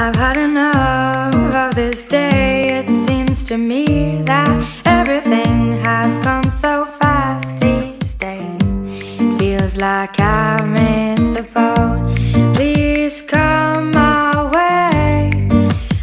I've had enough of this day. It seems to me that everything has gone so fast these days. It feels like I missed the boat. Please come my way.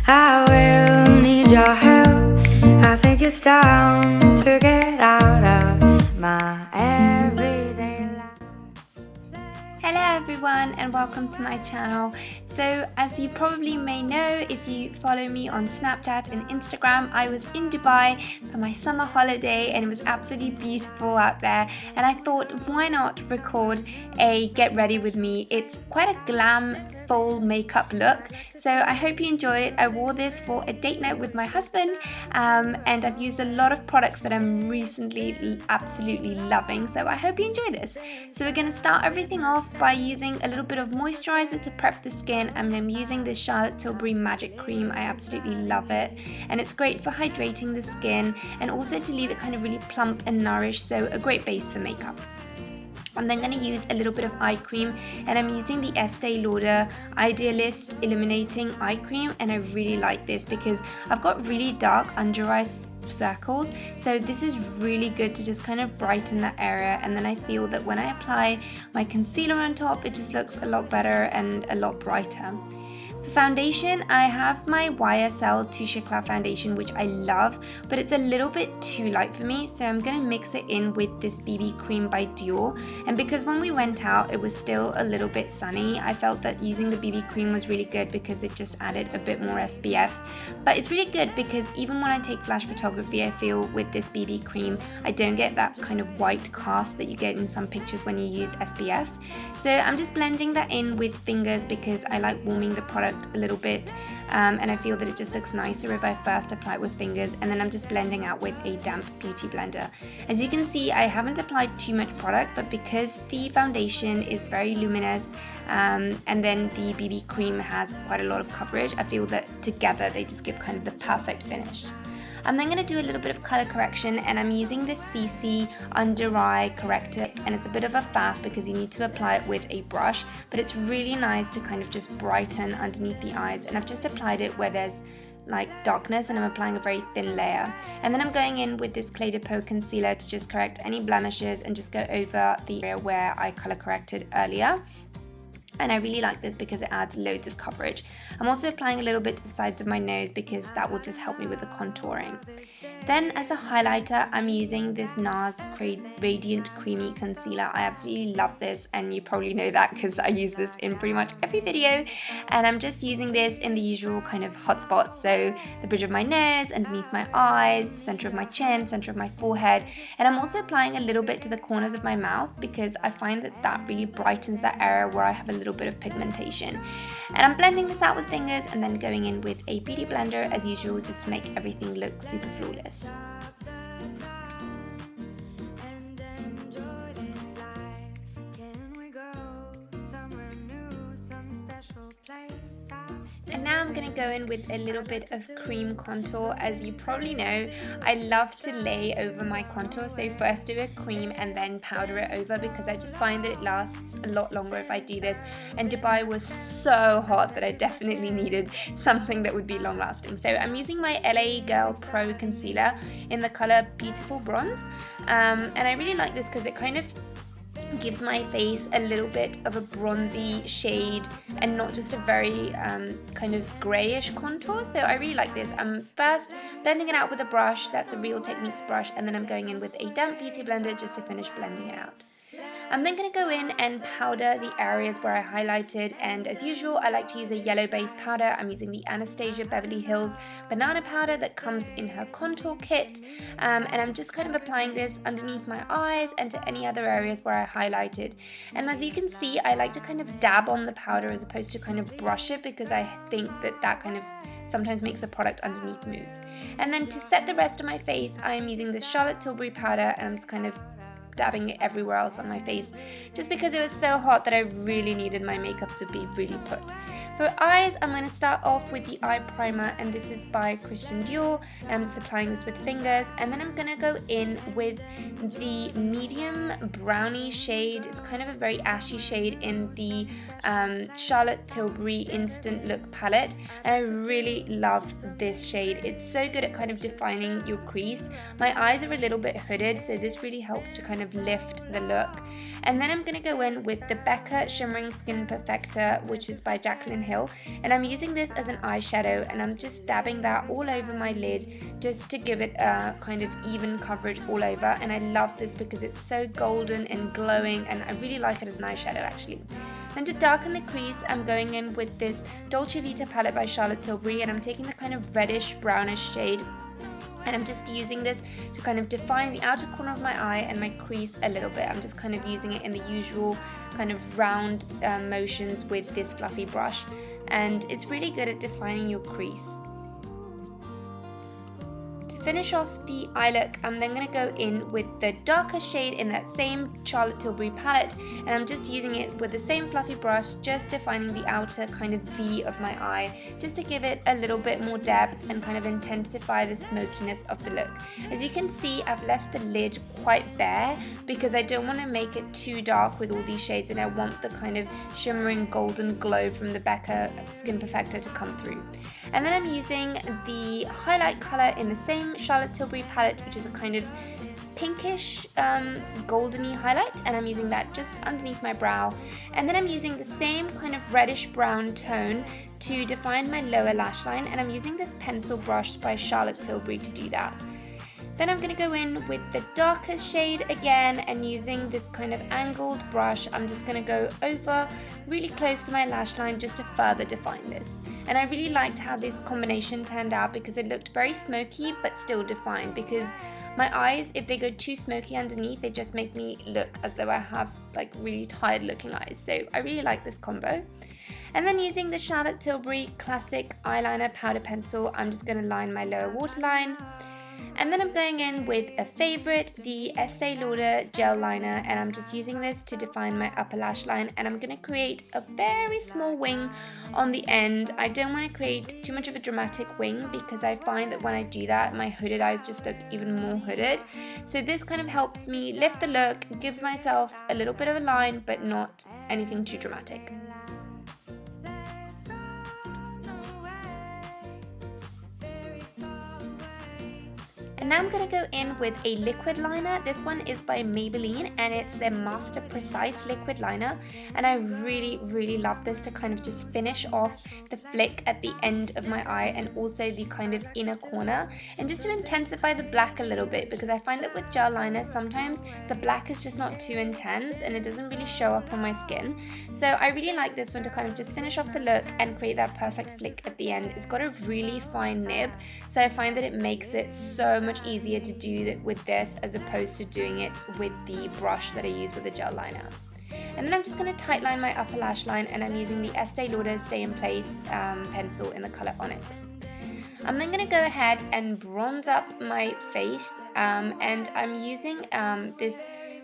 I will need your help. I think it's time to get out of my everyday life. Hello everyone and welcome to my channel. So as you probably may know if you follow me on Snapchat and Instagram, I was in Dubai for my summer holiday and it was absolutely beautiful out there, and I thought why not record a get ready with me. It's quite a glam full makeup look, so I hope you enjoy it. I wore this for a date night with my husband and I've used a lot of products that I'm recently absolutely loving, so I hope you enjoy this. So we're going to start everything off by using a little bit of moisturiser to prep the skin, and I'm using this Charlotte Tilbury Magic Cream. I absolutely love it, and it's great for hydrating the skin and also to leave it kind of really plump and nourished, so a great base for makeup. I'm then going to use a little bit of eye cream, and I'm using the Estee Lauder Idealist Illuminating Eye Cream, and I really like this because I've got really dark under eye circles, so this is really good to just kind of brighten that area, and then I feel that when I apply my concealer on top it just looks a lot better and a lot brighter. For foundation, I have my YSL Touche Eclat foundation, which I love, but it's a little bit too light for me, so I'm going to mix it in with this BB cream by Dior. And because when we went out it was still a little bit sunny, I felt that using the BB cream was really good because it just added a bit more SPF. But it's really good because even when I take flash photography, I feel with this BB cream I don't get that kind of white cast that you get in some pictures when you use SPF. So I'm just blending that in with fingers because I like warming the product a little bit, and I feel that it just looks nicer if I first apply it with fingers, and then I'm just blending out with a damp beauty blender. As you can see, I haven't applied too much product, but because the foundation is very luminous and then the BB cream has quite a lot of coverage, I feel that together they just give kind of the perfect finish. I'm then going to do a little bit of color correction, and I'm using this CC Under Eye Corrector, and it's a bit of a faff because you need to apply it with a brush, but it's really nice to kind of just brighten underneath the eyes, and I've just applied it where there's like darkness, and I'm applying a very thin layer. And then I'm going in with this Clé de Peau concealer to just correct any blemishes and just go over the area where I color corrected earlier. And I really like this because it adds loads of coverage. I'm also applying a little bit to the sides of my nose because that will just help me with the contouring. Then as a highlighter, I'm using this NARS Radiant Creamy Concealer. I absolutely love this, and you probably know that because I use this in pretty much every video. And I'm just using this in the usual kind of hot spots, so the bridge of my nose, underneath my eyes, the center of my chin, center of my forehead. And I'm also applying a little bit to the corners of my mouth because I find that that really brightens that area where I have a little bit of pigmentation. And I'm blending this out with fingers and then going in with a beauty blender as usual just to make everything look super flawless. And now I'm going to go in with a little bit of cream contour. As you probably know, I love to lay over my contour, so first do a cream and then powder it over because I just find that it lasts a lot longer if I do this, and Dubai was so hot that I definitely needed something that would be long lasting. So I'm using my LA Girl Pro Concealer in the colour Beautiful Bronze, and I really like this because it kind of gives my face a little bit of a bronzy shade and not just a very kind of greyish contour, so I really like this. I'm first blending it out with a brush, that's a Real Techniques brush, and then I'm going in with a damp beauty blender just to finish blending it out. I'm then going to go in and powder the areas where I highlighted, and as usual I like to use a yellow base powder. I'm using the Anastasia Beverly Hills banana powder that comes in her contour kit, and I'm just kind of applying this underneath my eyes and to any other areas where I highlighted. And as you can see, I like to kind of dab on the powder as opposed to kind of brush it because I think that that kind of sometimes makes the product underneath move. And then to set the rest of my face, I am using this Charlotte Tilbury powder, and I'm just kind of dabbing it everywhere else on my face just because it was so hot that I really needed my makeup to be really put. For eyes, I'm going to start off with the eye primer, and this is by Christian Dior, and I'm just applying this with fingers, and then I'm going to go in with the medium brownie shade. It's kind of a very ashy shade in the Charlotte Tilbury Instant Look palette, and I really love this shade. It's so good at kind of defining your crease. My eyes are a little bit hooded, so this really helps to kind of lift the look. And then I'm going to go in with the Becca Shimmering Skin Perfector, which is by Jaclyn Hill, and I'm using this as an eyeshadow, and I'm just dabbing that all over my lid just to give it a kind of even coverage all over. And I love this because it's so golden and glowing, and I really like it as an eyeshadow actually. Then to darken the crease, I'm going in with this Dolce Vita palette by Charlotte Tilbury, and I'm taking the kind of reddish brownish shade, and I'm just using this to kind of define the outer corner of my eye and my crease a little bit. I'm just kind of using it in the usual kind of round motions with this fluffy brush, and it's really good at defining your crease. Finish off the eye look, I'm then going to go in with the darker shade in that same Charlotte Tilbury palette, and I'm just using it with the same fluffy brush, just defining the outer kind of V of my eye, just to give it a little bit more depth and kind of intensify the smokiness of the look. As you can see, I've left the lid quite bare because I don't want to make it too dark with all these shades, and I want the kind of shimmering golden glow from the Becca Skin Perfector to come through. And then I'm using the highlight color in the same Charlotte Tilbury palette, which is a kind of pinkish goldeny highlight, and I'm using that just underneath my brow. And then I'm using the same kind of reddish brown tone to define my lower lash line, and I'm using this pencil brush by Charlotte Tilbury to do that. Then I'm going to go in with the darker shade again, and using this kind of angled brush, I'm just going to go over really close to my lash line just to further define this. And I really liked how this combination turned out because it looked very smoky but still defined, because my eyes, if they go too smoky underneath, they just make me look as though I have like really tired looking eyes. So I really like this combo. And then using the Charlotte Tilbury Classic Eyeliner Powder Pencil, I'm just going to line my lower waterline. And then I'm going in with a favorite, the Estee Lauder Gel Liner, and I'm just using this to define my upper lash line, and I'm going to create a very small wing on the end. I don't want to create too much of a dramatic wing because I find that when I do that, my hooded eyes just look even more hooded. So this kind of helps me lift the look, give myself a little bit of a line, but not anything too dramatic. And now I'm going to go in with a liquid liner. This one is by Maybelline, and it's their Master Precise liquid liner, and I really love this to kind of just finish off the flick at the end of my eye and also the kind of inner corner, and just to intensify the black a little bit, because I find that with gel liner sometimes the black is just not too intense and it doesn't really show up on my skin. So I really like this one to kind of just finish off the look and create that perfect flick at the end. It's got a really fine nib, so I find that it makes it so much easier to do that with this as opposed to doing it with the brush that I use with the gel liner. And then I'm just going to tightline my upper lash line, and I'm using the Estee Lauder Stay in Place pencil in the color Onyx. I'm then going to go ahead and bronze up my face, and I'm using this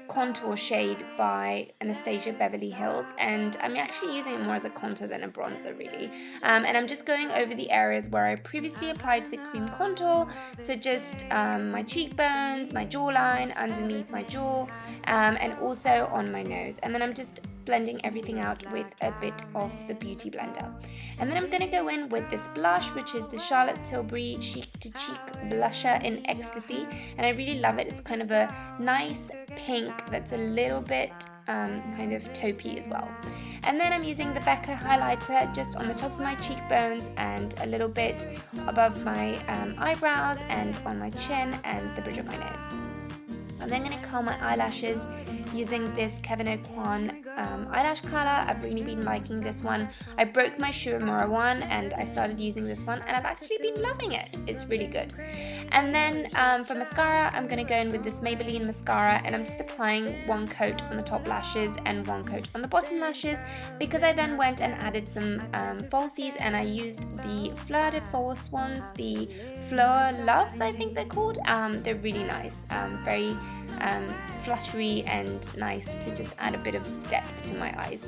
contour shade by Anastasia Beverly Hills, and I'm actually using it more as a contour than a bronzer really, and I'm just going over the areas where I previously applied the cream contour, so just my cheekbones, my jawline, underneath my jaw, and also on my nose, and then I'm just blending everything out with a bit of the Beauty Blender. And then I'm going to go in with this blush, which is the Charlotte Tilbury Cheek to Cheek Blusher in Ecstasy, and I really love it. It's kind of a nice pink that's a little bit kind of taupey as well. And then I'm using the Becca highlighter just on the top of my cheekbones and a little bit above my eyebrows and on my chin and the bridge of my nose. I'm then going to curl my eyelashes using this Kevyn Aucoin eyelash curler. I've really been liking this one. I broke my Shuramura one and I started using this one, and I've actually been loving it. It's really good. And then for mascara, I'm going to go in with this Maybelline mascara, and I'm just applying one coat on the top lashes and one coat on the bottom lashes, because I then went and added some falsies, and I used the Fleur de Force ones, the Fleur Loves I think they're called. They're really nice, very fluttery and and nice to just add a bit of depth to my eyes.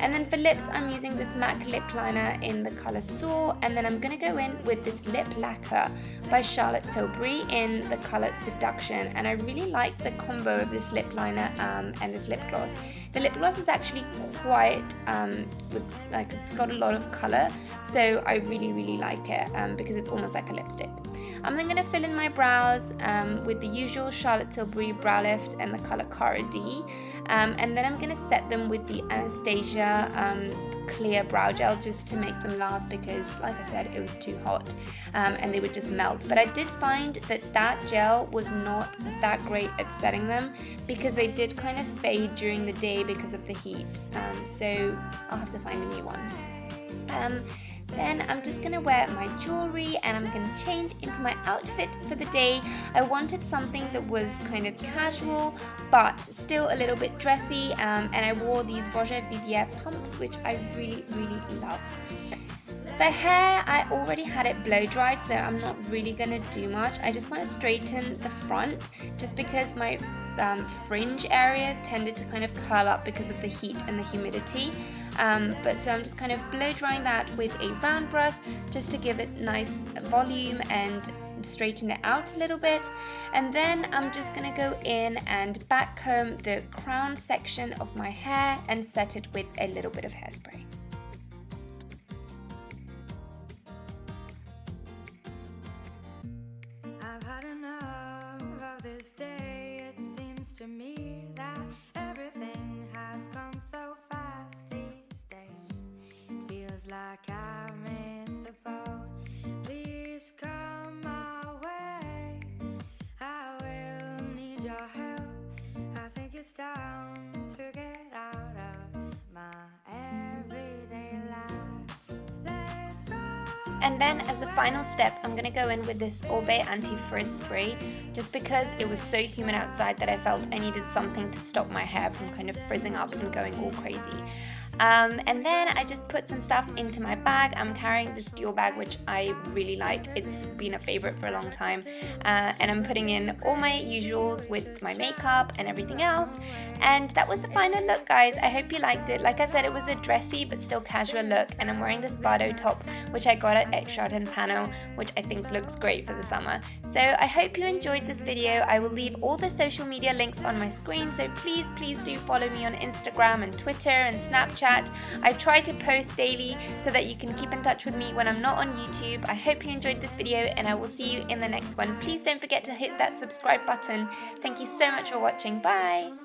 And then for lips, I'm using this MAC lip liner in the color Soar, and then I'm going to go in with this lip lacquer by Charlotte Tilbury in the color Seduction, and I really like the combo of this lip liner and this lip gloss. The lip gloss is actually quite, it's got a lot of color, so I really like it because it's almost like a lipstick. I'm then going to fill in my brows with the usual Charlotte Tilbury brow lift and the color Cara D, and then I'm going to set them with the Anastasia clear brow gel just to make them last, because like I said, it was too hot and they would just melt. But I did find that gel was not that great at setting them, because they did kind of fade during the day because of the heat, so I'll have to find a new one. Then I'm just going to wear my jewelry and I'm going to change into my outfit for the day. I wanted something that was kind of casual but still a little bit dressy, and I wore these Roger Vivier pumps, which I really love. For hair, I already had it blow dried, so I'm not really going to do much. I just want to straighten the front just because my fringe area tended to kind of curl up because of the heat and the humidity. So I'm just kind of blow drying that with a round brush just to give it nice volume and straighten it out a little bit. And then I'm just going to go in and back comb the crown section of my hair and set it with a little bit of hairspray. I've had enough of this day. It seems to me that everything has gone so fast these days. It feels like I missed the boat. Please come my way. I will need your help. I think it's time to get out of my everyday life. Let's run. And then as a final step, I'm going to go in with this Orbe Anti-Frizz Spray, just because it was so humid outside that I felt I needed something to stop my hair from kind of frizzing up and going all crazy. And then I just put some stuff into my bag. I'm carrying this Dior bag, which I really like. It's been a favorite for a long time. And I'm putting in all my usuals with my makeup and everything else. And that was the final look, guys. I hope you liked it. Like I said, it was a dressy but still casual look. And I'm wearing this Bardo top, which I got at Jardin Panel, which I think looks great for the summer. So I hope you enjoyed this video. I will leave all the social media links on my screen. So please do follow me on Instagram and Twitter and Snapchat. I try to post daily so that you can keep in touch with me when I'm not on YouTube. I hope you enjoyed this video and I will see you in the next one. Please don't forget to hit that subscribe button. Thank you so much for watching. Bye!